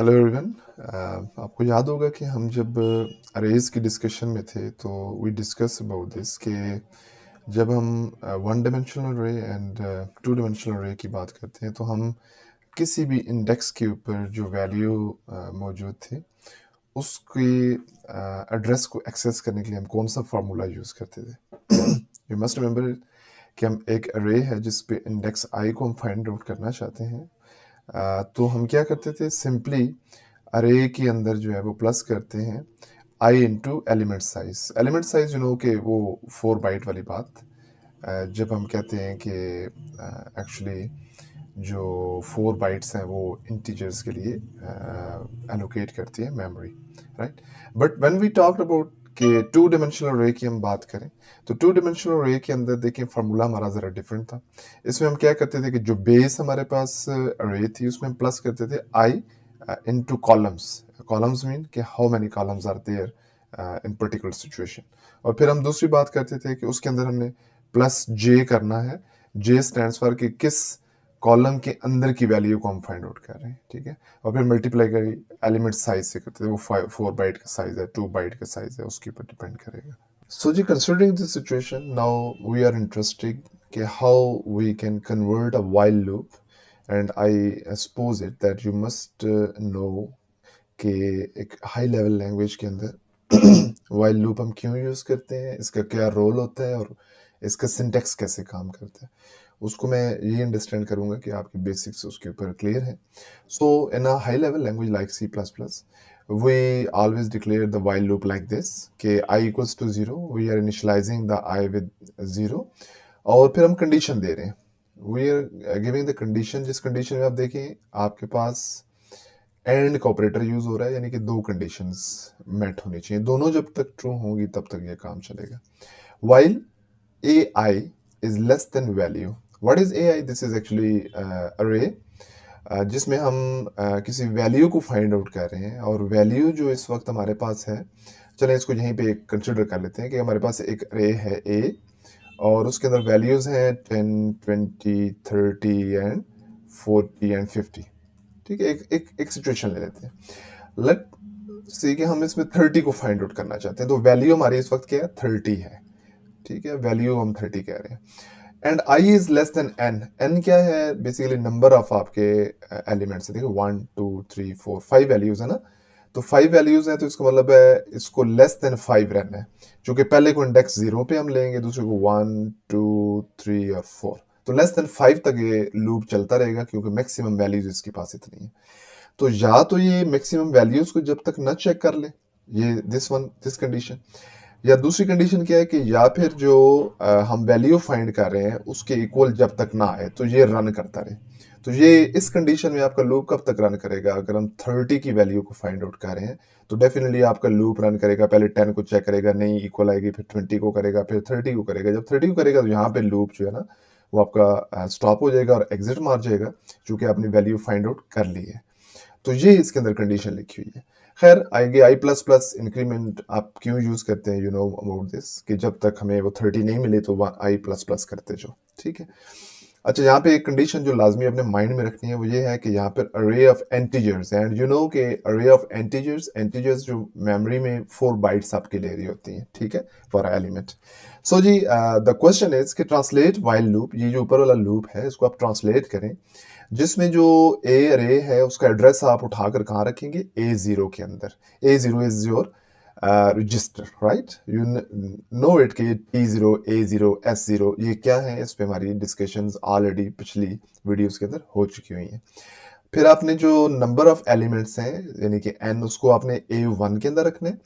Hello everyone. आपको याद होगा कि हम जब अरेज की डिस्कशन में थे तो वी डिस्कस अबाउट दिस कि जब हम वन डायमेंशनल अरे एंड टू डायमेंशनल अरे की बात करते हैं तो हम किसी भी इंडेक्स के ऊपर जो वैल्यू मौजूद थी उसकी एड्रेस को एक्सेस करने के लिए हम कौन सा फार्मूला यूज़ करते थे। यू मस्ट रिमेंबर कि हम एक अरे है जिस पे इंडेक्स आई को हम फाइंड आउट करना चाहते हैं। तो हम क्या करते थे, सिंपली अरे के अंदर जो है वो प्लस करते हैं I into element size. Element size कि वो 4 बाइट वाली बात। जब हम कहते हैं कि एक्चुअली जो 4 बाइट्स हैं वो इंटीजर्स के लिए एलोकेट करती है memory, right. But when we talk about कि टू डिमेंशनल अरे की हम बात करें तो टू डिमेंशनल अरे के अंदर देखिए फार्मूला हमारा ज़रा डिफरेंट था। इसमें हम क्या करते थे कि जो बेस हमारे पास अरे थी उसमें हम प्लस करते थे I into columns. Columns mean कि how many columns are there in particular situation. और फिर हम दूसरी बात करते थे कि उसके अंदर हमने प्लस जे करना है। जे स्टैंड्स फॉर कि किस कॉलम के अंदर की वैल्यू को हम फाइंड आउट कर रहे हैं, ठीक है। और फिर मल्टीप्लाई करी एलिमेंट साइज से करते थे, वो 4 बाइट का साइज है, 2 बाइट का साइज है, उसके ऊपर डिपेंड करेगा। So, ji, considering this situation, now we are interested कि how we can convert a while loop, and I suppose it that you must know कि एक हाई लेवल लैंग्वेज के अंदर while loop हम क्यों यूज़ करते हैं, इसका क्या रोल होता है और इसका सिंटेक्स कैसे काम करता है, उसको मैं ये अंडरस्टैंड करूँगा कि आपकी बेसिक्स उसके ऊपर क्लियर है। So in a high level language like C++, we always declare the while loop like this कि I equals to 0, we are initializing the I with 0 और फिर हम कंडीशन दे रहे हैं, we are giving the condition। जिस condition में आप देखें आपके पास एंड का ऑपरेटर यूज हो रहा है, यानी कि दो कंडीशंस मेट होनी चाहिए, दोनों जब तक ट्रू होंगी तब तक ये काम चलेगा। while ai is less than value, what is ai? This is actually array जिसमें हम किसी वैल्यू को फाइंड आउट कर रहे हैं, और वैल्यू जो इस वक्त हमारे पास है, चलें इसको यहीं पे कंसिडर कर लेते हैं कि हमारे पास एक अरे है ए और उसके अंदर वैल्यूज हैं 10, 20, 30 एंड 40 एंड 50, ठीक है। एक सिचुएशन ले लेते हैं, लेट सी कि हम इसमें 30 को फाइंड आउट करना चाहते हैं, तो वैल्यू हमारी इस वक्त क्या है, 30 है, ठीक है। वैल्यू हम 30 कह रहे हैं and i is less then n। n क्या है, बेसिकली नंबर ऑफ आपके एलिमेंट्स है, देखिए 1 2 3 4 5 वैल्यूज है ना, तो 5 वैल्यूज है, तो इसका मतलब है इसको लेस देन 5 रहना है, क्योंकि पहले को इंडेक्स 0 पे हम लेंगे, दूसरे को 1 2 3 और 4, तो लेस देन 5 तक ये लूप चलता रहेगा क्योंकि मैक्सिमम वैल्यूज इसके पास इतनी है। तो या तो ये मैक्सिमम वैल्यूज को जब तक न चेक कर ले, ये दिस कंडीशन, या दूसरी कंडीशन क्या है कि या फिर जो हम वैल्यू फाइंड कर रहे हैं उसके इक्वल जब तक ना आए तो ये रन करता रहे। तो ये इस कंडीशन में आपका लूप कब तक रन करेगा, अगर हम 30 की वैल्यू को फाइंड आउट कर रहे हैं तो डेफिनेटली आपका लूप रन करेगा, पहले 10 को चेक करेगा, नहीं इक्वल आएगी, फिर 20 को करेगा, फिर 30 को करेगा। जब 30 को करेगा तो यहाँ पे लूप जो है ना वो आपका स्टॉप हो जाएगा और एग्जिट मार जाएगा, क्योंकि आपने वैल्यू फाइंड आउट कर ली है। तो ये इसके अंदर कंडीशन लिखी हुई है। खैर आगे आई प्लस प्लस इंक्रीमेंट आप क्यों यूज करते हैं, यू नो अबाउट दिस, कि जब तक हमें वो 30 नहीं मिले तो आई प्लस प्लस करते जो, ठीक है। अच्छा, यहाँ पे एक कंडीशन जो लाजमी अपने माइंड में रखनी है वो ये है कि यहाँ पर अरे ऑफ एंटीजर्स, एंड यू नो कि अरे ऑफ एंटीजर्स जो मेमोरी में 4 बाइट्स आपकी ले रही होती हैं, ठीक है, फॉर एलिमेंट। सो जी, द क्वेश्चन इज कि ट्रांसलेट वाइल लूप, ये जो ऊपर वाला लूप है इसको आप ट्रांसलेट करें, जिसमें जो ए अरे है उसका एड्रेस आप उठाकर कहाँ रखेंगे, A0 के अंदर। A0 is your register, right. You know it कि T0 A0 S0 ये क्या है, इस पे हमारी डिस्कशंस ऑलरेडी पिछली वीडियोस के अंदर हो चुकी हुई हैं। फिर आपने जो नंबर ऑफ एलिमेंट्स हैं यानी कि n, उसको आपने A1 के अंदर रखना है,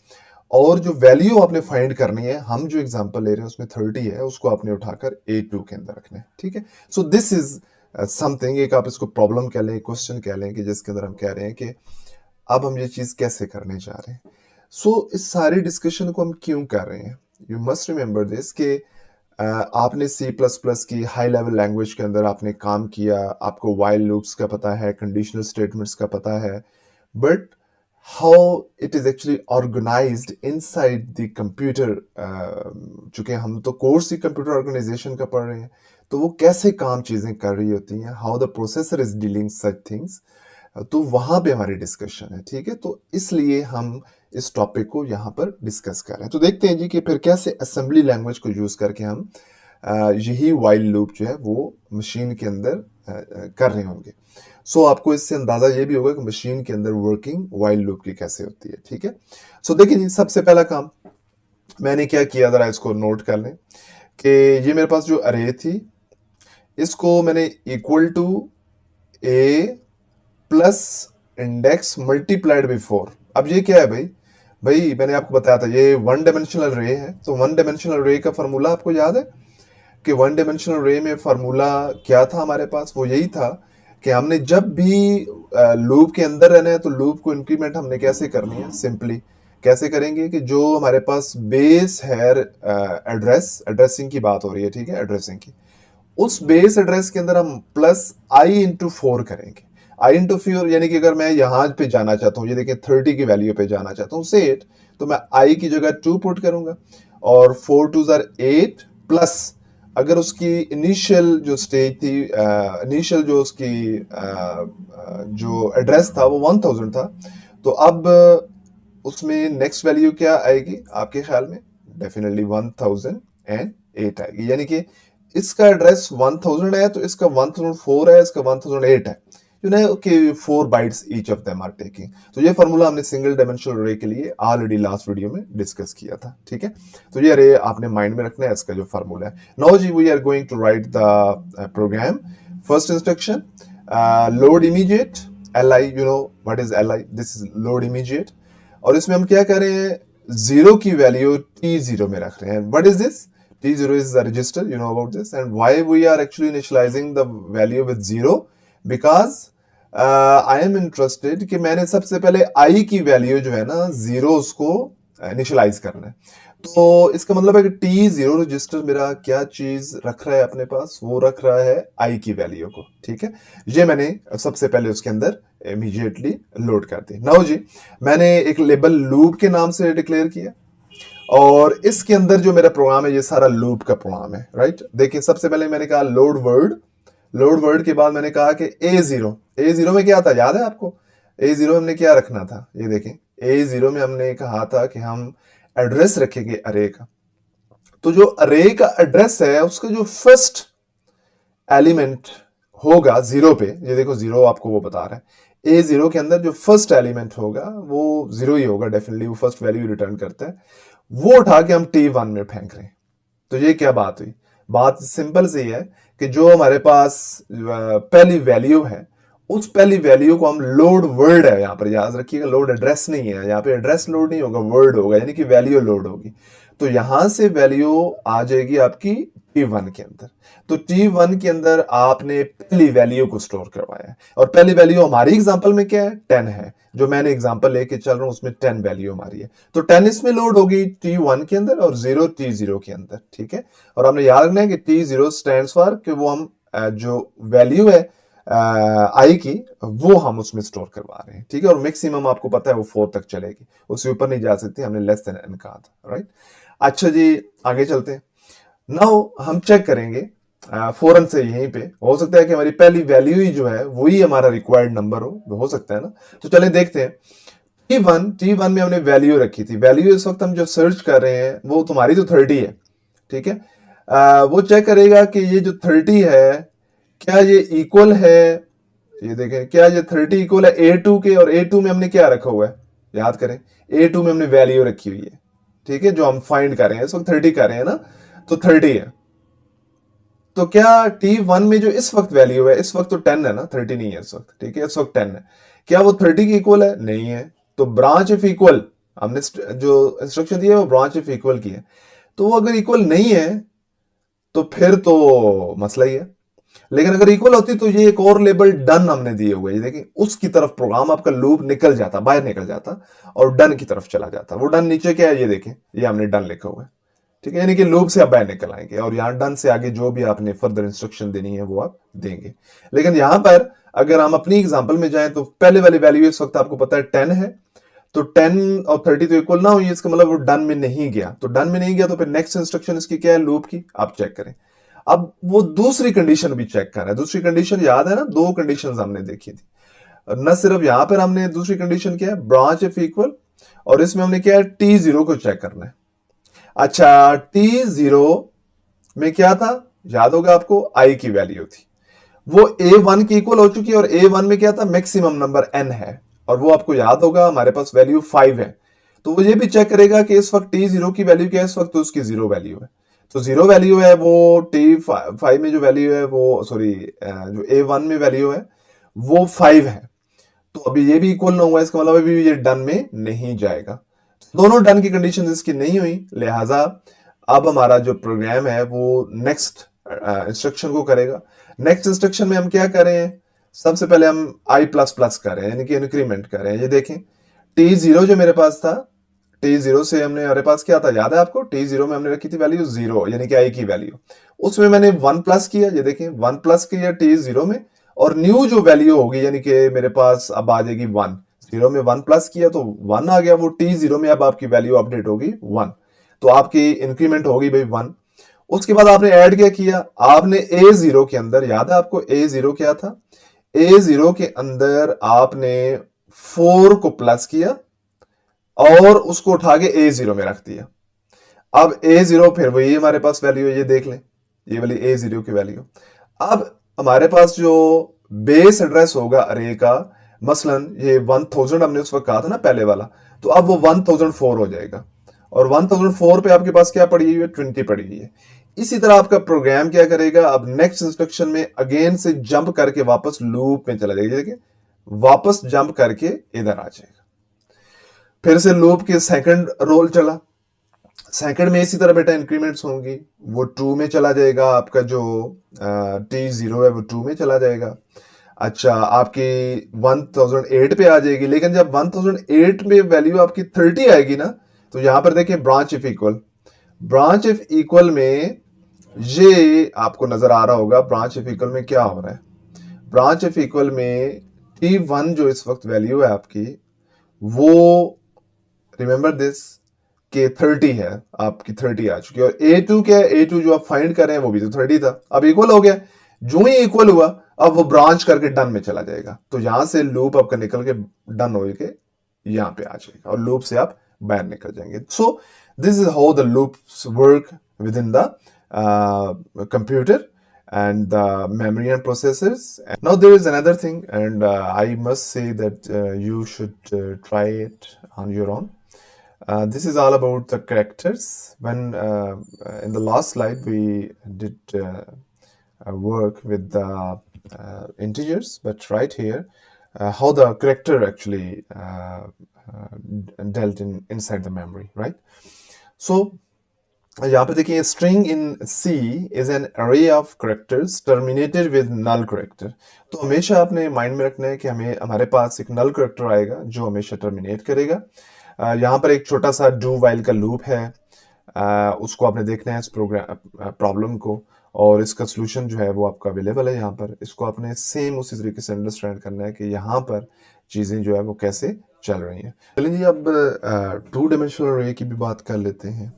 और जो वैल्यू आपने फाइंड करनी है, हम जो एग्जांपल ले रहे हैं उसमें 30 है, उसको आपने उठाकर A2 के अंदर रखना है, ठीक है। सो दिस इज समथिंग, एक आप इसको प्रॉब्लम कह लें, क्वेश्चन कह लें, कि जिसके अंदर हम कह रहे हैं कि अब हम ये चीज कैसे करने जा रहे हैं। सो इस सारी डिस्कशन को हम क्यों कर रहे हैं, यू मस्ट रिमेंबर दिस कि आपने C++ की हाई लेवल लैंग्वेज के अंदर आपने काम किया, आपको वाइल लूप्स का पता है, कंडीशनल स्टेटमेंट्स का पता है, but how it is actually organised inside the computer, चूंकि हम तो कोर्स ही कंप्यूटर ऑर्गेनाइजेशन का पढ़ रहे हैं, तो वो कैसे काम चीजें कर रही होती हैं, how the processor is dealing such things, तो वहां पे हमारी डिस्कशन है, ठीक है। तो इसलिए हम इस टॉपिक को यहाँ पर डिस्कस कर रहे हैं। तो देखते हैं जी कि फिर कैसे असेंबली लैंग्वेज को यूज करके हम यही वाइल लूप जो है वो मशीन के अंदर कर रहे होंगे। सो आपको इससे अंदाजा ये भी होगा कि मशीन के अंदर वर्किंग वाइल लूप की कैसे होती है, ठीक है। सो देखिए जी, सबसे पहला काम मैंने क्या किया, जरा इसको नोट कर लें कि ये मेरे पास जो अरे थी इसको मैंने equal to a plus index multiplied by 4। अब ये क्या है भाई, मैंने आपको बताया था ये वन डायमेंशनल रे है। तो वन डायमेंशनल रे का फॉर्मूला आपको याद है कि वन डायमेंशनल रे में फॉर्मूला क्या था हमारे पास, वो यही था कि हमने जब भी लूप के अंदर रहना है तो लूप को इंक्रीमेंट हमने कैसे करनी है, सिंपली कैसे करेंगे कि जो हमारे पास बेस है एड्रेसिंग की बात हो रही है, ठीक है, एड्रेसिंग की, उस बेस एड्रेस के अंदर हम प्लस आई इंटू 4 करेंगे। आई इंटू 4 यानी कि अगर मैं यहां पे जाना चाहता हूं, ये देखिए 30 की वैल्यू पे जाना चाहता हूं सेट, तो मैं आई की जगह 2 पुट करूंगा और 4 2 8 प्लस अगर उसकी इनिशियल जो स्टेज थी, इनिशियल जो उसकी जो एड्रेस था वो 1000 था, तो अब उसमें नेक्स्ट वैल्यू क्या आएगी आपके ख्याल में, डेफिनेटली 1008 आएगी। यानी कि इसका एड्रेस 1000 है तो इसका 1004 है, इसका 1008 है, यू नो कि 4 bytes each of them are taking. तो ये फॉर्मूला हमने सिंगल डायमेंशनल अरे के लिए ऑलरेडी लास्ट वीडियो में डिस्कस किया था, ठीक है। तो ये अरे आपने माइंड में रखना है, इसका जो फॉर्मूला है। नाउ जी we are going to write the program. First instruction, load immediate li, you know what is li, this is load immediate. और इसमें हम क्या कर रहे हैं, 0 की वैल्यू t0 में रख रहे हैं। What is this, t0 is the register, you know about this, and why we are actually initializing the value with 0, because I am interested कि मैंने सबसे पहले i की वैल्यू जो है ना 0 उसको इनिशियलाइज करना है। तो इसका मतलब है कि t0 रजिस्टर मेरा क्या चीज रख रहा है अपने पास, वो रख रहा है i की वैल्यू को, ठीक है। ये मैंने सबसे पहले उसके अंदर इमीडिएटली लोड कर दी। नाउ जी मैंने एक लेबल लूप के नाम से डिक्लेयर किया और इसके अंदर जो मेरा प्रोग्राम है ये सारा लूप का प्रोग्राम है, राइट। देखिए सबसे पहले मैंने कहा लोड वर्ड, लोड वर्ड के बाद मैंने कहा कि A0 में क्या था याद है आपको, A0 हमने क्या रखना था, ये देखें A0 में हमने कहा था कि हम एड्रेस रखेंगे अरे का। तो जो अरे का एड्रेस है उसका जो फर्स्ट एलिमेंट होगा 0 पे, ये देखो 0 आपको वो बता रहा है, A0 के अंदर जो फर्स्ट एलिमेंट होगा वो 0 ही होगा, डेफिनेटली वो फर्स्ट वैल्यू रिटर्न करता है, वो उठा के हम T1 में फेंक रहे हैं। तो ये क्या बात हुई, बात सिंपल सी है कि जो हमारे पास पहली वैल्यू है उस पहली वैल्यू को हम लोड वर्ड है, यहां पर याद रखिएगा लोड एड्रेस नहीं है, यहां पे एड्रेस लोड नहीं होगा, वर्ड होगा, यानी कि वैल्यू लोड होगी। तो यहां से वैल्यू आ जाएगी आपकी T1 के अंदर। तो T1 के अंदर आपने पहली वैल्यू को स्टोर करवाया है और पहली वैल्यू हमारी एग्जांपल में क्या है, 10 है। जो मैंने एग्जांपल लेके चल रहा हूं उसमें 10 वैल्यू हमारी है, तो 10 इसमें लोड होगी T1 के अंदर और 0 T0 के अंदर, ठीक है। और हमने याद रखना है कि T0 स्टैंड्स फॉर कि वो हम जो वैल्यू है आई की वो हम उसमें स्टोर करवा रहे हैं, ठीक है। और मैक्सिमम आपको पता है वो 4 तक चलेगी, उससे ऊपर नहीं जा सकती, हमने लेस देन एन कहा था, राइट। अच्छा जी आगे चलते हैं। नाउ हम चेक करेंगे फौरन से, यहीं पे हो सकता है कि हमारी पहली वैल्यू ही जो है वही हमारा रिक्वायर्ड नंबर हो सकता है ना। तो चलें देखते हैं। T1 में हमने वैल्यू रखी थी, वैल्यू इस वक्त हम जो सर्च कर रहे हैं वो तुम्हारी तो 30 है, ठीक है। वो चेक करेगा कि ये जो 30 है क्या ये इक्वल है, ये देखें क्या ये 30 इक्वल है A2 के, और A2 में हमने क्या रखा हुआ है याद करें, A2 में हमने वैल्यू रखी हुई है, ठीक है, जो हम फाइंड कर रहे हैं इस वक्त 30 कर रहे हैं ना, तो 30 है। तो क्या T1 में जो इस वक्त वैल्यू है, इस वक्त तो 10 है ना, 30 नहीं है इस वक्त, ठीक है, इस वक्त 10 है, क्या वो 30 की इक्वल है, नहीं है। तो ब्रांच इफ इक्वल, हमने जो इंस्ट्रक्शन दी है वो ब्रांच इफ इक्वल की है, तो वो अगर इक्वल नहीं है तो फिर तो मसला ही है। लेकिन अगर इक्वल होती तो ये एक और लेबल डन हमने दिए हुए, देखिए उसकी तरफ प्रोग्राम आपका लूप निकल जाता, बाहर निकल जाता और डन की तरफ चला जाता। वो डन नीचे क्या है ये देखें, ये हमने डन लिखा हुआ है, ठीक है, यानी कि लूप से आप बाहर निकल आएंगे और यहां डन से आगे जो भी आपने फर्दर इंस्ट्रक्शन देनी है वो आप देंगे। लेकिन यहां पर अगर हम अपनी एग्जांपल में जाएं तो पहले वाली वैल्यू इस वक्त आपको पता है 10 है, तो 10 और 30 तो इक्वल ना हुई, इसका मतलब वो डन में नहीं गया। तो डन में नहीं गया तो फिर नेक्स्ट इंस्ट्रक्शन इसकी क्या है, लूप की, आप चेक करें। अब वो दूसरी कंडीशन भी चेक कर रहा है, दूसरी कंडीशन याद है ना, 2 कंडीशन हमने देखी थी। न सिर्फ यहां पर हमने दूसरी कंडीशन क्या है, ब्रांच इफ इक्वल, और इसमें हमने क्या है, T0 को चेक करना है। अच्छा, T0 में क्या था, याद होगा आपको, I की वैल्यू थी, वो A1 की इक्वल हो चुकी है, और A1 में क्या था, मैक्सिमम नंबर n है, और वो आपको याद होगा हमारे पास वैल्यू 5 है। तो वो ये भी चेक करेगा कि इस वक्त T0 की वैल्यू क्या है, इस वक्त तो उसकी जीरो वैल्यू है। तो जीरो वैल्यू है वो T5 में जो वैल्यू है वो, सॉरी, जो A1 में वैल्यू है वो 5 है। तो अभी ये भी इक्वल ना हुआ, इसका मतलब अभी ये डन में नहीं जाएगा। दोनों डन की कंडीशन इसकी नहीं हुई, लिहाजा अब हमारा जो प्रोग्राम है वो नेक्स्ट इंस्ट्रक्शन को करेगा। नेक्स्ट इंस्ट्रक्शन में हम क्या कर रहे हैं, सबसे पहले हम i प्लस प्लस कर रहे हैं, यानी कि इंक्रीमेंट कर रहे हैं। ये देखें, T0 जो मेरे पास था, T0 से हमने, हमारे पास क्या था, याद है आपको, T0 में हमने रखी थी वैल्यू 0, यानी कि i की वैल्यू, उसमें मैंने 1 प्लस किया, ये देखें 1 प्लस किया T0 में, और न्यू जो वैल्यू होगी, यानी कि मेरे पास अब आ जाएगी 1। 0 में 1 प्लस किया तो 1 आ गया, वो T0 में अब आपकी वैल्यू अपडेट होगी 1, तो आपकी इंक्रीमेंट होगी भाई 1। उसके बाद आपने ऐड क्या किया, आपने A0 के अंदर, याद है आपको A0 क्या था, A0 के अंदर आपने 4 को प्लस किया और उसको उठा के A0 में रख दिया। अब A0 फिर वही हमारे पास वैल्यू है, ये देख लें, ये वाली A0 की वैल्यू। अब हमारे पास जो बेस एड्रेस होगा अरे का, मसलन ये 1000 हमने उस वक्त कहा था ना पहले वाला, तो अब वो 1004 हो जाएगा, और 1004 पे आपके पास क्या पड़ी हुई है, 20 पड़ी हुई है। इसी तरह आपका प्रोग्राम क्या करेगा, अब नेक्स्ट इंस्ट्रक्शन में अगेन से जंप करके वापस लूप में चला जाएगा, देखिए वापस जंप करके इधर आ जाएगा। फिर से लूप के सेकंड रोल चला, सेकंड में इसी तरह बेटा इंक्रीमेंट्स होंगी, वो 2 में चला जाएगा, आपका जो T0 है वो 2 में चला जाएगा। अच्छा, आपकी 1008 पे आ जाएगी, लेकिन जब 1008 में वैल्यू आपकी 30 आएगी ना, तो यहां पर देखिए branch if equal, branch if equal में ये आपको नजर आ रहा होगा, ब्रांच इफ इक्वल में क्या हो रहा है, ब्रांच इफ इक्वल में T1 जो इस वक्त वैल्यू है आपकी, वो रिमेंबर दिस के 30 है, आपकी 30 आ चुकी है, और A2 क्या है, A2 जो आप फाइंड कर रहे हैं वो भी तो 30 था, अब इक्वल हो गया। जो ही इक्वल हुआ अब वो ब्रांच करके डन में चला जाएगा, तो यहां से लूप आपका निकल के डन हो के यहां पे आ जाएगा, और लूप से आप बाहर निकल जाएंगे। सो this is how the loops work with in the computer and the memory and processors. Now there is another thing, and I must say that you should try it on your own. This is all about the characters. When in the last slide we did work with the integers, but right here how the character actually dealt inside the memory, right? So यहाँ पे देखिए, string in C is an array of characters terminated with null character. तो हमेशा आपने mind में रखना है कि हमें, हमारे पास एक नल करेक्टर आएगा जो हमेशा टर्मिनेट करेगा। यहाँ पर एक छोटा सा डू वाइल का लूप है, उसको आपने देखना है इस प्रोग्राम प्रॉब्लम को, और इसका सोल्यूशन जो है वो आपका अवेलेबल है यहाँ पर। इसको आपने सेम उसी तरीके से अंडरस्टैंड करना है कि यहाँ पर चीज़ें जो है वो कैसे चल रही हैं। चलिए जी, अब 2 डायमेंशनल अरे की भी बात कर लेते हैं।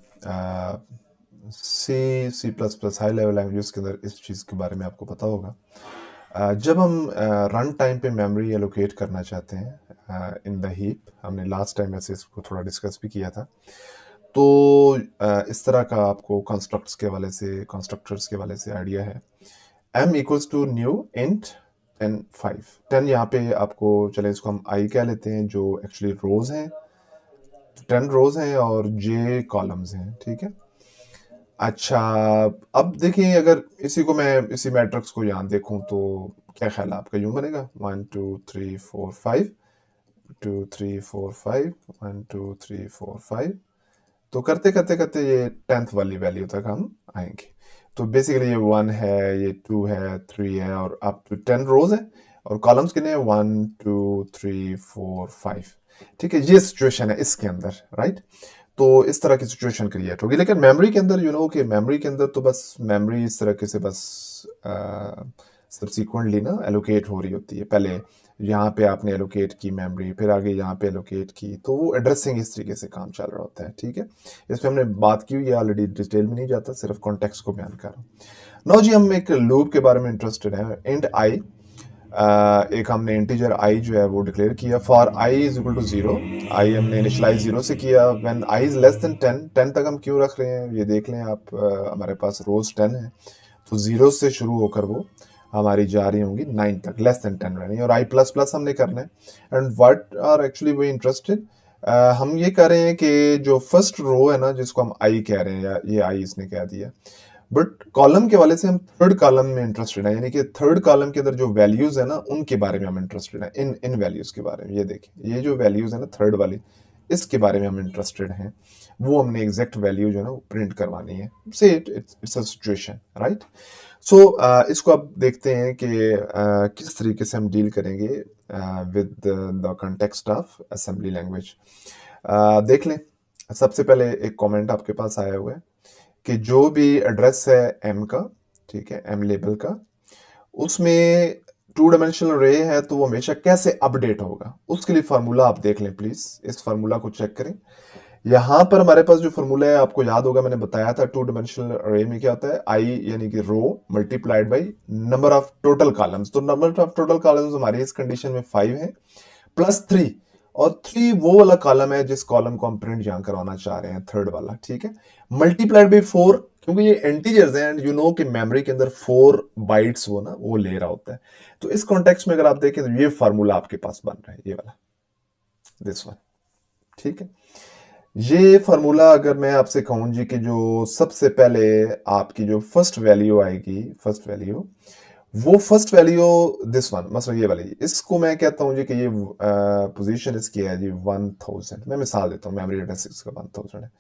C plus plus high level language के अंदर इस चीज़ के बारे में आपको पता होगा। जब हम रन टाइम पे मेमोरी एलोकेट करना चाहते हैं इन द हीप, हमने लास्ट टाइम ऐसे इसको थोड़ा डिस्कस भी किया था, तो इस तरह का आपको कंस्ट्रक्टर्स के वाले से आइडिया है। m equals to new int 10 5, 10 यहाँ पे आपको, चले इसको हम i कह लेते हैं, जो एक्चुअली रोज हैं, 10 रोज हैं और j कॉलम्स हैं, ठीक है। अच्छा, अब देखिए, अगर इसी को मैं, इसी मैट्रिक्स को यहाँ देखूं तो क्या ख्याल है आपका, यूं बनेगा 1 2 3 4 5 2 3 4 5 1 2 3 4 5, तो करते करते करते ये 10th वाली वैल्यू तक हम आएंगे। तो बेसिकली ये 1 है, ये 2 है, 3 है, और अप टू 10 रोज है, और कॉलम्स कितने हैं, 1 2 3 4 5, ठीक है। ये सिचुएशन है इसके अंदर, राइट। तो इस तरह की सिचुएशन क्रिएट होगी, लेकिन मेमोरी के अंदर कि मेमोरी के अंदर तो बस मेमोरी इस तरह से बस सबसिक्वेंटली ना एलोकेट हो रही होती है। पहले यहाँ पे आपने एलोकेट की मेमोरी, फिर आगे यहाँ पे एलोकेट की, तो वो एड्रेसिंग इस तरीके से काम चल रहा होता है, ठीक है। इस पर हमने बात की हुई है ऑलरेडी, डिटेल में नहीं जाता, सिर्फ कॉन्टेक्स्ट को बयान कर रहा हूँ। नाउ जी, हम एक लूप के बारे में इंटरेस्टेड है, इंट आई। एक हमने इंटीजर आई जो है वो डिक्लेयर किया for i is equal to 0। I हमने इनिशियलाइज 0 से किया। When i is less than 10, 10 तक हम क्यों रख रहे हैं ये देख लें आप। हमारे पास रोज 10 है, तो 0 से शुरू होकर वो हमारी जा रही होंगी 9 तक, लेस देन 10 रहनी, और आई प्लस प्लस हमने करना है। And what are actually we interested, हम ये कर रहे हैं कि जो फर्स्ट रो है ना जिसको हम आई कह रहे हैं, या ये आई इसने कह दिया, बट कॉलम के वाले से हम थर्ड कॉलम में इंटरेस्टेड है, यानी कि थर्ड कॉलम के अंदर जो वैल्यूज है ना उनके बारे में हम इंटरेस्टेड है, इन इन वैल्यूज के बारे में। ये देखिए ये जो वैल्यूज है ना थर्ड वाली, इसके बारे में हम इंटरेस्टेड हैं। वो हमने एग्जैक्ट वैल्यू जो है ना वो प्रिंट करवानी है। से इट्स अ सिचुएशन, राइट। सो इसको अब देखते हैं कि किस तरीके से हम डील करेंगे with the context of assembly language. देख लें, सबसे पहले एक कमेंट आपके पास आया हुआ है कि जो भी एड्रेस है एम का, ठीक है, एम लेबल का, उसमें टू डायमेंशनल रे है तो वो हमेशा कैसे अपडेट होगा, उसके लिए फार्मूला आप देख लें प्लीज। इस फार्मूला को चेक करें। यहां पर हमारे पास जो फार्मूला है आपको याद होगा, मैंने बताया था टू डायमेंशनल रे में क्या होता है, आई यानी कि row multiplied by number of total columns. तो नंबर ऑफ टोटल कॉलम्स हमारी इस कंडीशन में 5 है, प्लस 3, और 3 वो वाला कॉलम है जिस कॉलम को हम प्रिंट यहां करवाना चाह रहे हैं, थर्ड वाला, ठीक है, मल्टीप्लाइड बाई 4, क्योंकि ये इंटीजर्स हैं एंड यू नो कि मेमोरी के अंदर 4 बाइट्स वो ना वो ले रहा होता है। तो इस कॉन्टेक्स्ट में अगर आप देखें तो ये फार्मूला आपके पास बन रहा है, ये वाला, दिस वन, ठीक है। ये फार्मूला अगर मैं आपसे कहूं जी कि जो सबसे पहले आपकी जो फर्स्ट वैल्यू आएगी, फर्स्ट वैल्यू, वो फर्स्ट वैल्यू दिस वन, मतलब ये वाली, इसको मैं कहता हूं जी कि ये पोजीशन इसकी है जी 1000। मैं मिसाल देता हूं, मेमोरी एड्रेस इसका 1000 है,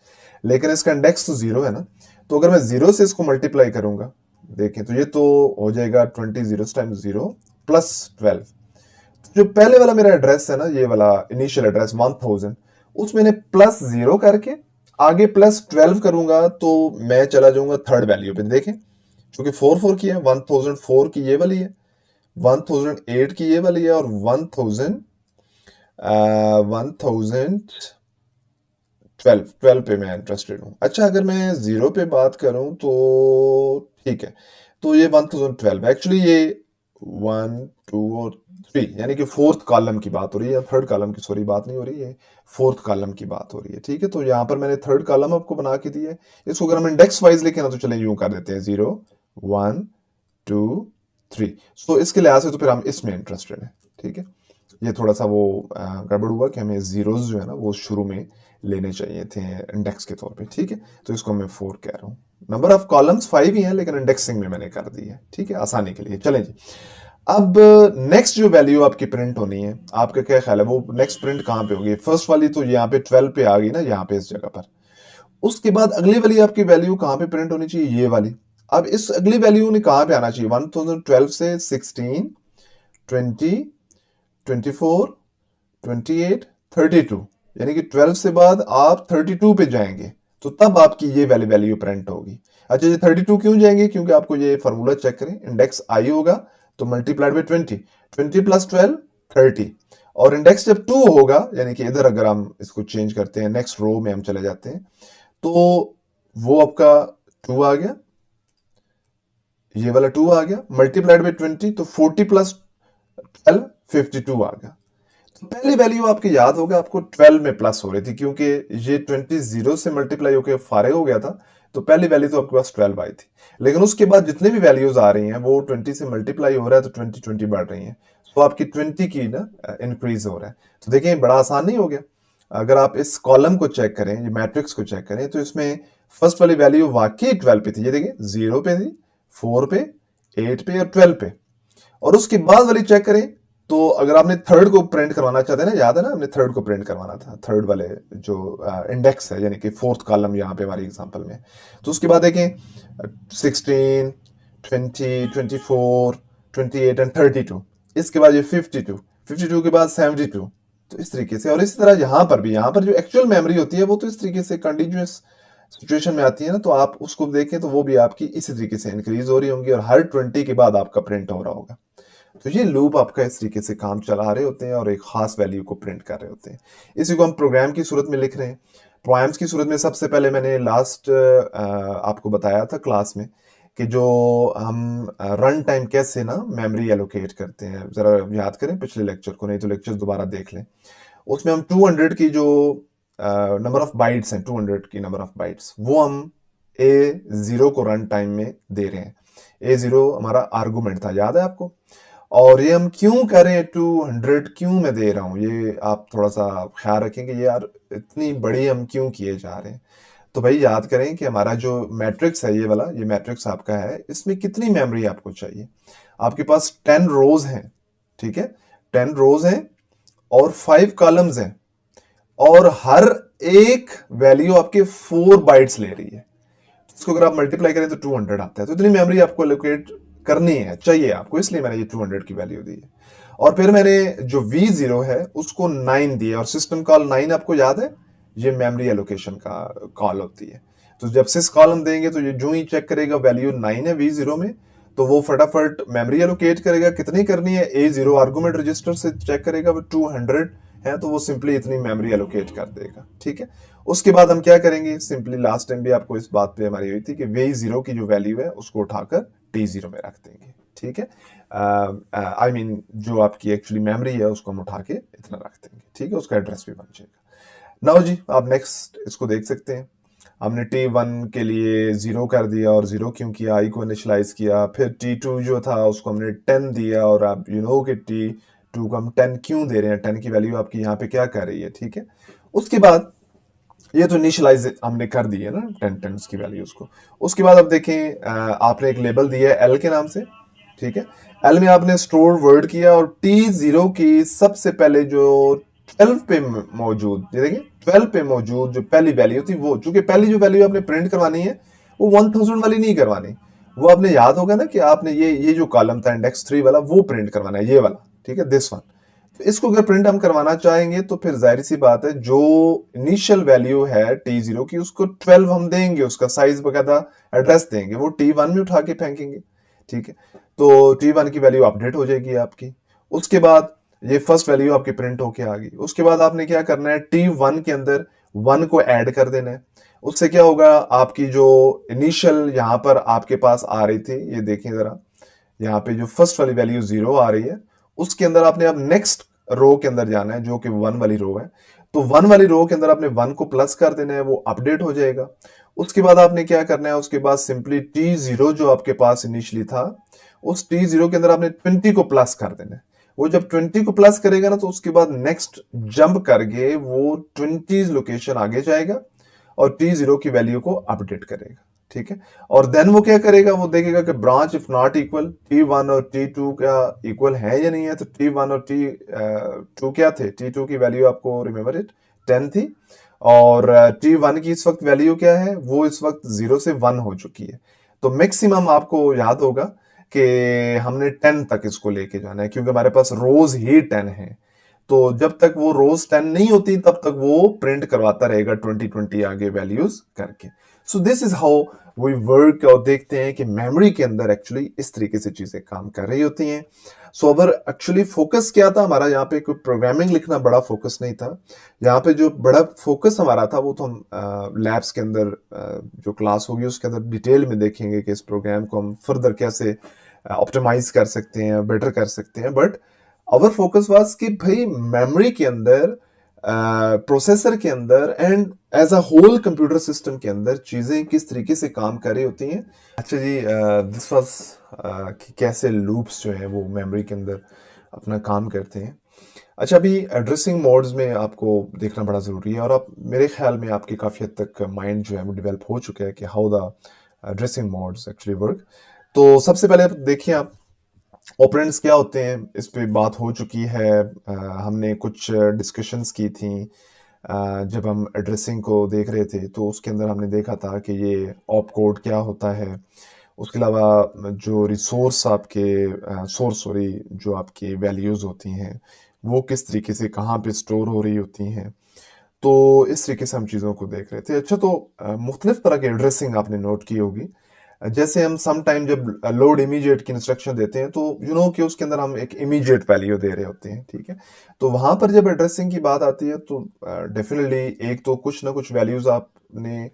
लेकिन इसका इंडेक्स तो 0 है ना। तो अगर मैं 0 से इसको मल्टीप्लाई करूंगा, देखें तो ये तो हो जाएगा 20 जीरो टाइम्स 0 प्लस 12। जो पहले वाला मेरा एड्रेस है ना, ये वाला इनिशियल एड्रेस 1000, उसमें मैंने प्लस 0 करके आगे प्लस 12 करूंगा तो मैं चला जाऊंगा थर्ड वैल्यू पे। देखें क्योंकि 4 की है, 1004 की ये वाली है, 1008 की ये वाली है, और 1012 पे मैं इंटरेस्टेड हूं। अच्छा अगर मैं 0 पे बात करूं तो ठीक है, तो ये 1012 एक्चुअली ये 1 2 और 3 यानी कि फोर्थ कॉलम की बात हो रही है, थर्ड कॉलम की सॉरी बात नहीं हो रही है, फोर्थ कॉलम की बात हो रही है, ठीक है। तो यहां पर मैंने थर्ड कॉलम आपको बना के दिया है। इसको अगर हम इंडेक्स वाइज लिखें ना तो चलें यूं कर देते हैं 0 1 2 3। सो इसके लिहाज से तो फिर हम इसमें इंटरेस्टेड हैं, ठीक है। ये थोड़ा सा वो गड़बड़ हुआ कि हमें जीरोस जो है ना वो शुरू में लेने चाहिए थे इंडेक्स के तौर पे, ठीक है। तो इसको मैं 4 कह रहा हूँ। नंबर ऑफ कॉलम्स 5 ही है, लेकिन इंडेक्सिंग में मैंने कर दी है, ठीक है, आसानी के लिए। चलें जी, अब नेक्स्ट जो वैल्यू आपकी प्रिंट होनी है, आपका क्या ख्याल है वो नेक्स्ट प्रिंट कहाँ पे होगी? फर्स्ट वाली तो यहाँ पे 12 पे आ गई ना, यहाँ पे इस जगह पर। उसके बाद अगली वाली आपकी वैल्यू कहाँ पे प्रिंट होनी चाहिए? ये वाली। अब इस अगली वैल्यू ने कहाँ पे आना चाहिए? 1012 से 16 20 24 28 32, यानी कि 12 से बाद आप 32 पे जाएंगे तो तब आपकी ये वाली वैल्यू प्रिंट होगी। अच्छा ये 32 क्यों जाएंगे? क्योंकि आपको ये फार्मूला चेक करें, इंडेक्स आई होगा तो मल्टीप्लाइड बाई 20, 20 प्लस 12 30, और इंडेक्स जब 2 होगा, यानी कि इधर अगर हम इसको चेंज करते हैं, नेक्स्ट रो में हम चले जाते हैं, तो वो आपका 2 आ गया, ये वाला 2 आ गया, मल्टीप्लाइड बाई 20 तो 40 प्लस 12 52 आ गया। तो पहली वैल्यू आपकी याद होगा, आपको 12 में प्लस हो रही थी क्योंकि ये 20 0 से मल्टीप्लाई होकर फारिग हो गया था, तो पहली वैल्यू तो आपके पास 12 आई थी। लेकिन उसके बाद जितने भी वैल्यूज आ रही हैं वो 20 से मल्टीप्लाई हो रहा है, तो 20 20 बढ़ रही हैं, तो आपकी 20 की ना इंक्रीज हो रहा है। तो देखिए बड़ा आसान नहीं हो गया। अगर आप इस कॉलम को चेक करें, ये मैट्रिक्स को चेक करें, तो इसमें फर्स्ट वाली वैल्यू वाकई 12 पे थी, ये देखिए 0 पे थी, 4 पे, 8 पे और 12 पे। और उसके बाद वाली चेक करें तो अगर आपने थर्ड को प्रिंट करवाना चाहते हैं ना, याद है ना हमने थर्ड को प्रिंट करवाना था, थर्ड वाले जो इंडेक्स है यानी कि फोर्थ कॉलम यहाँ पे हमारी एग्जांपल में। तो उसके बाद देखें 16 20 24 28 एंड 32, इसके बाद ये 52, 52 के बाद 72। तो इस तरीके से, और इस तरह यहाँ पर भी, यहाँ पर जो एक्चुअल मेमोरी होती है वो तो इस तरीके से कंटिन्यूस सिचुएशन में आती है ना, तो आप उसको देखें तो वो भी आपकी इसी तरीके से इंक्रीज हो रही होंगी और हर 20 के बाद आपका प्रिंट हो रहा होगा। तो ये लूप आपका इस तरीके से काम चला रहे होते हैं और एक खास वैल्यू को प्रिंट कर रहे होते हैं। इसी को हम प्रोग्राम की सूरत में लिख रहे हैं। पोएम्स की सूरत में सबसे पहले मैंने लास्ट आपको बताया था क्लास में कि जो हम रन टाइम कैसे ना मेमोरी एलोकेट करते हैं, जरा याद करें पिछले लेक्चर को, नहीं तो लेक्चर दोबारा देख लें। उसमें हम 200 की जो नंबर ऑफ बाइट्स हैं, 200 की नंबर ऑफ बाइट्स, वो हम A0 को रन टाइम में दे रहे हैं। A0 हमारा आर्गुमेंट था, याद है आपको? और ये हम क्यों करें 200 क्यों मैं दे रहा हूं, ये आप थोड़ा सा ख्याल रखें कि ये यार इतनी बड़ी हम क्यों किए जा रहे हैं। तो भाई याद करें कि हमारा जो मैट्रिक्स है, ये वाला, ये मैट्रिक्स आपका है, इसमें कितनी मेमोरी आपको चाहिए? आपके पास 10 रोज हैं, ठीक है, 10 रोज हैं और 5 कॉलम्स हैं, और हर एक वैल्यू आपके 4 बाइट्स ले रही है। इसको अगर आप मल्टीप्लाई करें तो 200 आता है। तो इतनी मेमोरी आपको एलोकेट करनी है, चाहिए आपको, इसलिए मैंने ये 200 की वैल्यू दी है। और फिर मैंने जो V0 है उसको 9 दिया, और सिस्टम कॉल 9 आपको याद है, ये मेमोरी एलोकेशन का कॉल होती है। तो जब सिस कॉल हम देंगे तो ये जो ही चेक करेगा वैल्यू 9 है V0 में, तो वो फटाफट मेमोरी एलोकेट करेगा। कितनी करनी है? A0 आर्गुमेंट रजिस्टर से चेक करेगा, वो 200 है तो वो सिंपली इतनी मेमोरी एलोकेट कर देगा, ठीक है। उसके बाद हम क्या करेंगे, सिंपली लास्ट टाइम भी आपको इस बात पे हमारी हुई थी कि V0 की जो वैल्यू है उसको उठाकर T0 में रख देंगे, ठीक है। आई मीन जो आपकी एक्चुअली मेमोरी है उसको हम उठा के इतना रख देंगे, ठीक है, उसका एड्रेस भी बन जाएगा। नाउ जी आप नेक्स्ट इसको देख सकते हैं। हमने T1 के लिए 0 कर दिया, और 0 क्यों किया, आई को इनिशियलाइज किया। फिर T2 जो था उसको हमने 10 दिया, और आप यू नो कि T2 को हम 10 क्यों दे रहे हैं, 10 की वैल्यू आपकी यहाँ पे क्या कर रही है, ठीक है। उसके बाद ये तो इनिशियलाइज हमने कर दी है ना 10 की वैल्यूज को। उसके बाद अब देखें, आपने एक लेबल दिया है L के नाम से, ठीक है। L में आपने स्टोर वर्ड किया, और T0 की सबसे पहले जो 12 पे मौजूद, ये देखिए 12 पे मौजूद जो पहली वैल्यू थी, वो चूंकि पहली जो वैल्यू आपने प्रिंट करवानी है वो 1000 वाली नहीं करवानी, वो आपने याद होगा ना कि आपने ये जो कॉलम था इंडेक्स 3 वाला वो प्रिंट करवाना है, ये वाला, ठीक है, दिस वन। तो इसको अगर प्रिंट हम करवाना चाहेंगे तो फिर जाहिर सी बात है जो इनिशियल वैल्यू है T0 की उसको 12 हम देंगे, उसका साइज बकायदा एड्रेस देंगे, वो T1 में उठा के फेंकेंगे, ठीक है। तो T1 की वैल्यू अपडेट हो जाएगी आपकी। उसके बाद ये फर्स्ट वैल्यू आपकी प्रिंट होके आ गई। उसके बाद आपने क्या करना है, T1 के अंदर 1 को ऐड कर देना है। उससे क्या होगा, आपकी जो इनिशियल यहां पर आपके पास आ रही थी, ये देखें जरा, यहाँ पे जो फर्स्ट वाली वैल्यू 0 आ रही है, उसके अंदर आपने अब नेक्स्ट रो के अंदर जाना है जो कि 1 वाली रो है। तो 1 वाली रो के अंदर आपने 1 को प्लस कर देना है, वो अपडेट हो जाएगा। उसके बाद आपने क्या करना है, उसके बाद सिंपली T0 जो आपके पास इनिशियली था, उस T0 के अंदर आपने 20 को प्लस कर देना है। वो जब 20 को प्लस करेगा ना, तो उसके बाद नेक्स्ट जंप करके वो 20 लोकेशन आगे जाएगा और T0 की वैल्यू को अपडेट करेगा, ठीक है। और देन वो क्या करेगा, वो देखेगा कि branch if not equal, T1 और T2 क्या इक्वल है या नहीं है। तो T1 और T2 क्या थे, T2 की वैल्यू आपको रिमेंबर इट 10 थी, और T1 की इस वक्त वैल्यू क्या है, वो इस वक्त 0 से 1 हो चुकी है। तो मैक्सिमम आपको याद होगा कि हमने 10 तक इसको लेके जाना है, क्योंकि हमारे पास रोज ही 10 है। तो जब तक वो रोज 10 नहीं होती तब तक वो प्रिंट करवाता रहेगा 20 आगे वैल्यूज करके। So this is how we work, और देखते हैं कि मेमोरी के अंदर एक्चुअली इस तरीके से चीजें काम कर रही होती हैं। सो अगर एक्चुअली फोकस क्या था हमारा, यहाँ पे कोई प्रोग्रामिंग लिखना बड़ा फोकस नहीं था। यहाँ पे जो बड़ा फोकस हमारा था वो तो हम लैब्स के अंदर जो क्लास होगी उसके अंदर डिटेल में देखेंगे कि इस प्रोग्राम को हम फर्दर कैसे ऑप्टिमाइज कर सकते हैं, बेटर कर सकते हैं। बट आवर फोकस वाज कि भाई मेमोरी के अंदर, प्रोसेसर के अंदर, and as a whole computer system के अंदर चीजें किस तरीके से काम कर रही होती हैं। अच्छा जी, दिस वाज कि कैसे लूप्स जो हैं वो मेमोरी के अंदर अपना काम करते हैं। अच्छा, अभी एड्रेसिंग मोड्स में आपको देखना बड़ा ज़रूरी है, और आप मेरे ख्याल में आपके काफ़ी हद तक माइंड जो है वो डेवलप हो चुका है कि how the addressing modes actually work. तो सबसे पहले देखिए आप ऑपरेंड्स क्या होते हैं, इस पे बात हो चुकी है। हमने कुछ डिस्कशंस की थी जब हम एड्रेसिंग को देख रहे थे, तो उसके अंदर हमने देखा था कि ये ऑप कोड क्या होता है। उसके अलावा जो रिसोर्स आपके सोर्स सॉरी जो आपकी वैल्यूज़ होती हैं वो किस तरीके से कहाँ पे स्टोर हो रही होती हैं। तो इस तरीके से हम चीज़ों को देख रहे थे। अच्छा, तो मुख्तलिफ तरह की एड्रेसिंग आपने नोट की होगी। जैसे हम सम टाइम जब लोड इमीडिएट की इंस्ट्रक्शन देते हैं तो यू नो कि उसके अंदर हम एक इमीडिएट वैल्यू दे रहे होते हैं, ठीक है। तो वहां पर जब एड्रेसिंग की बात आती है तो डेफिनेटली एक तो कुछ ना कुछ वैल्यूज आपने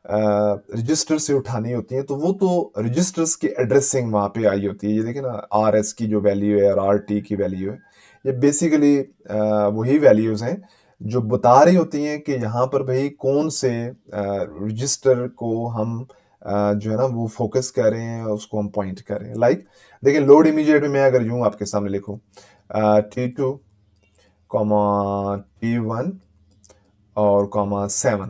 रजिस्टर से उठानी होती हैं, तो वो तो रजिस्टर्स की एड्रेसिंग वहाँ पे आई होती है। ये देखिए ना, आर एस की जो वैल्यू है और आर टी की वैल्यू है, ये बेसिकली वही वैल्यूज़ हैं जो बता रही होती हैं कि यहाँ पर भाई कौन से रजिस्टर को हम जो है ना वो फोकस कर रहे हैं, उसको हम पॉइंट कर रहे हैं। लाइक देखिए, लोड इमीडिएट में मैं अगर यूँ आपके सामने लिखूँ T2, T1 और T7,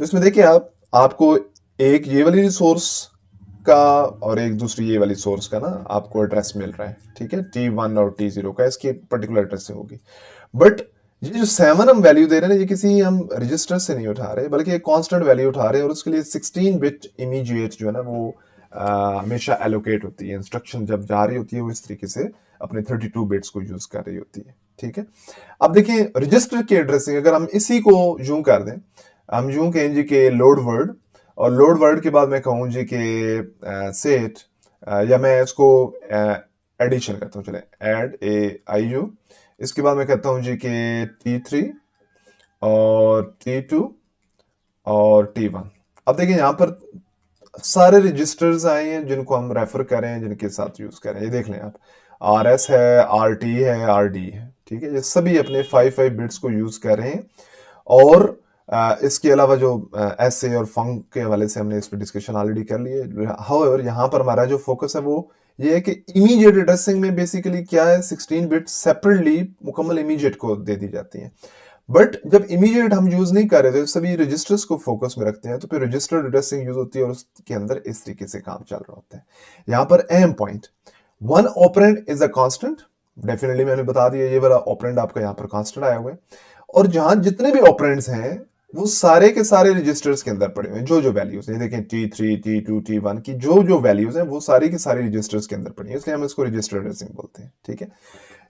तो इसमें देखिए आपको एक ये वाली रिसोर्स का और एक दूसरी ये वाली सोर्स का ना आपको एड्रेस मिल रहा है, ठीक है। T1 और T0 का इसकी पर्टिकुलर एड्रेस से होगी। बट ये जो 7 हम वैल्यू दे रहे हैं ना, ये किसी हम रजिस्टर से नहीं उठा रहे, बल्कि एक कांस्टेंट वैल्यू उठा रहे हैं, और उसके लिए 16 बिट इमीडिएट जो है ना वो हमेशा एलोकेट होती है। इंस्ट्रक्शन जब जा रही होती है वो इस तरीके से अपने 32 बिट्स को यूज कर रही होती है, ठीक है। अब देखिए रजिस्टर की एड्रेसिंग अगर हम इसी को यूं कर दें, हम यूं कहें जी के लोड वर्ड, और लोड वर्ड के बाद मैं कहूँ जी के सेट, या मैं इसको एडिशन करता हूँ, चले एड AIU। इसके बाद मैं कहता हूँ जी के T3 और T2 और T1। अब देखिए यहाँ पर सारे रजिस्टर्स आए हैं जिनको हम रेफर कर रहे हैं, जिनके साथ यूज कर रहे हैं। ये देख लें आप, RS है, RT है, RD है, ठीक है। ये सभी अपने 5 बिट्स को यूज कर रहे हैं। और इसके अलावा जो ऐसे और फंक के हवाले से हमने इस पर डिस्कशन ऑलरेडी कर ली है। हाउएवर यहाँ पर हमारा जो फोकस है वो ये है कि इमीडिएट एड्रेसिंग में बेसिकली क्या है, 16 बिट सेपरेटली मुकम्मल इमीडिएट को दे दी जाती है। बट जब इमीडिएट हम यूज नहीं कर रहे थे, सभी रजिस्टर्स को फोकस में रखते हैं, तो फिर रजिस्टर एड्रेसिंग यूज होती है और उसके अंदर इस तरीके से काम चल रहा होता है। यहाँ पर अहम point, one operand is a constant. Definitely मैंने बता दिया, ये वाला ऑपरेंड आपका यहाँ पर कांस्टेंट आया हुआ है, और जहां जितने भी ऑपरेंड्स हैं वो सारे के सारे रजिस्टर्स के अंदर पड़े हुए हैं। जो जो वैल्यूज हैं, देखें T3, T2, T1 की जो जो वैल्यूज हैं वो सारी की सारी रजिस्टर्स के अंदर पड़ी हैं, इसलिए हम इसको रजिस्टर एड्रेसिंग बोलते हैं, ठीक है।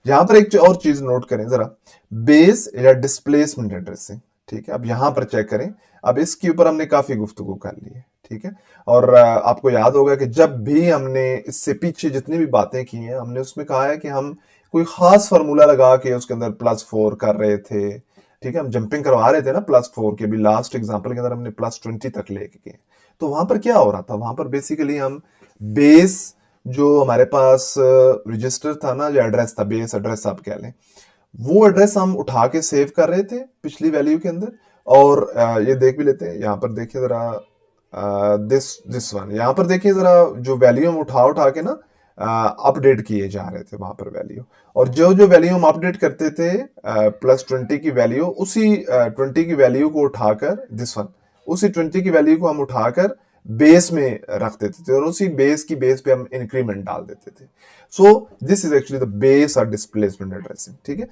यहां पर एक और चीज नोट करें जरा, बेस या डिस्प्लेसमेंट एड्रेसिंग, ठीक है। अब यहां पर चेक करें, अब इसके ऊपर हमने काफी गुफ्तगू कर ली है, ठीक है। और आपको याद होगा कि जब भी हमने इससे पीछे जितनी भी बातें की हैं, हमने उसमें कहा है कि हम कोई खास फार्मूला लगा के उसके अंदर +4 कर रहे थे, ठीक है। हम जंपिंग करवा रहे थे ना +4 के भी। लास्ट एग्जांपल के अंदर हमने +20 तक लेके गए, तो वहां पर क्या हो रहा था, वहां पर बेसिकली हम बेस जो हमारे पास रजिस्टर था ना, जो एड्रेस था, बेस एड्रेस आप कह लें, वो एड्रेस हम उठा के सेव कर रहे थे पिछली वैल्यू के अंदर। और ये देख भी लेते हैं, यहाँ पर देखिए जरा, दिस वन, यहाँ पर देखिए जरा, जो वैल्यू हम उठा उठा के ना अपडेट किए जा रहे थे वहां पर वैल्यू, और जो जो वैल्यू हम अपडेट करते थे +20 की वैल्यू, उसी 20 की वैल्यू को उठाकर, दिस वन, उसी 20 की वैल्यू को हम उठाकर बेस में रख देते थे, और उसी बेस की बेस पे हम इंक्रीमेंट डाल देते थे। सो this is actually the base और डिस्प्लेसमेंट एड्रेसिंग, ठीक है।